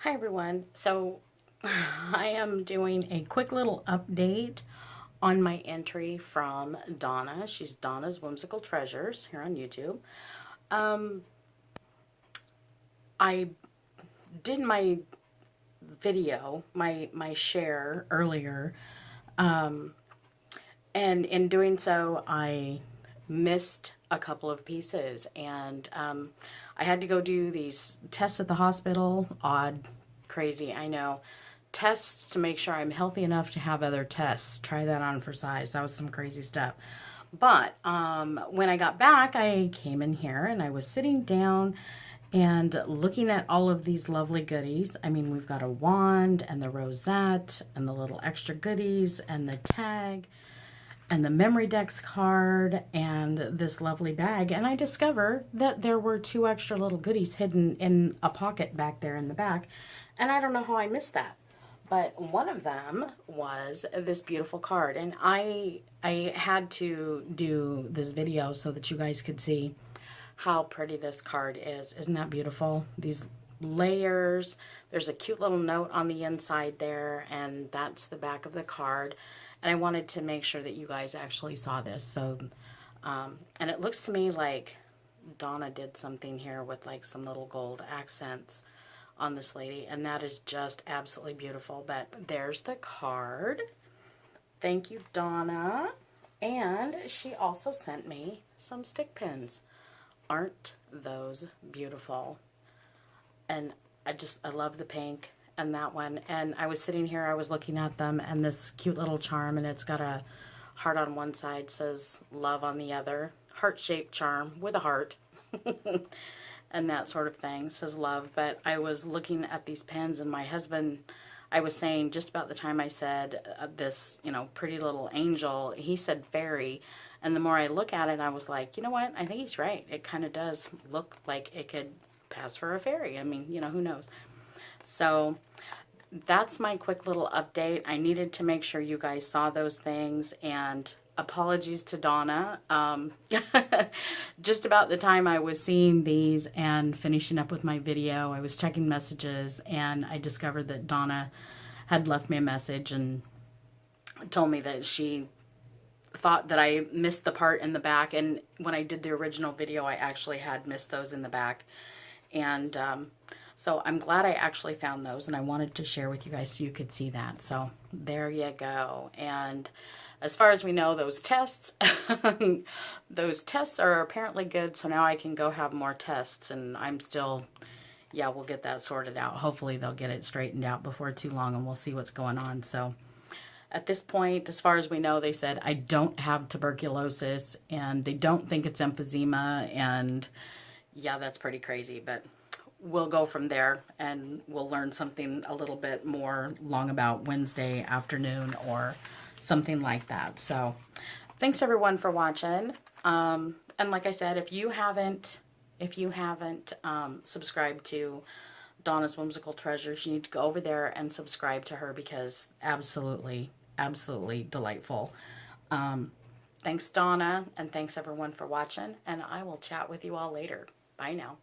Hi everyone. So I am doing a quick little update on my entry from Donna. She's Donna's Whimsical Treasures here on YouTube. Um, I did my video, my share earlier, and in doing so, I missed a couple of pieces, and I had to go do these tests at the hospital. Odd, crazy, I know. Tests to make sure I'm healthy enough to have other tests. Try that on for size. That was some crazy stuff. But when I got back, I came in here and I was sitting down and looking at all of these lovely goodies. I mean, we've got a wand and the rosette and the little extra goodies and the tag and the memory decks card and this lovely bag. And I discover that there were two extra little goodies hidden in a pocket back there in the back. And I don't know how I missed that. But one of them was this beautiful card. And I had to do this video so that you guys could see how pretty this card is. Isn't that beautiful? These layers. There's a cute little note on the inside there, and that's the back of the card. And I wanted to make sure that you guys actually saw this. So, and it looks to me like Donna did something here with like some little gold accents on this lady, and that is just absolutely beautiful. But there's the card. Thank you, Donna. And she also sent me some stick pins. Aren't those beautiful? And I love the pink and that one. And I was sitting here, I was looking at them, and this cute little charm, and it's got a heart on one side, says love on the other. Heart-shaped charm with a heart. And that sort of thing, says love. But I was looking at these pens, and my husband, I was saying just about the time I said this, pretty little angel, he said fairy. And the more I look at it, I was like, you know what? I think he's right. It kind of does look like it could pass for a fairy. I mean, who knows? So that's my quick little update. I needed to make sure you guys saw those things, and apologies to Donna. Just about the time I was seeing these and finishing up with my video, I was checking messages, and I discovered that Donna had left me a message and told me that she thought that I missed the part in the back, and when I did the original video, I actually had missed those in the back. And so I'm glad I actually found those, and I wanted to share with you guys so you could see that. So there you go. And as far as we know, those tests, those tests are apparently good. So now I can go have more tests, and I'm still, yeah, we'll get that sorted out. Hopefully they'll get it straightened out before too long, and we'll see what's going on. So at this point, as far as we know, they said I don't have tuberculosis, and they don't think it's emphysema. And yeah, that's pretty crazy, but we'll go from there, and we'll learn something a little bit more long about Wednesday afternoon or something like that. So thanks everyone for watching. And like I said, if you haven't subscribed to Donna's Whimsical Treasures, you need to go over there and subscribe to her, because absolutely delightful. Thanks, Donna, and thanks everyone for watching, and I will chat with you all later. Bye now.